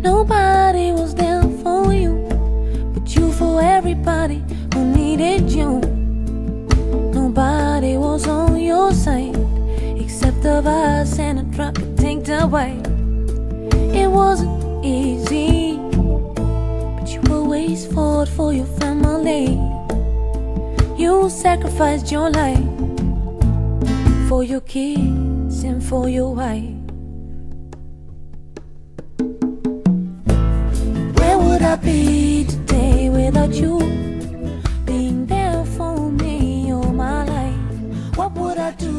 Nobody was there for you, but you for everybody who needed you. Nobody was on your side except the us and a truck that tanked away. It wasn't easy, but you always fought for your family. You sacrificed your life for your kids and for your wife. Where would I be today without you being there for me all my life? What would I do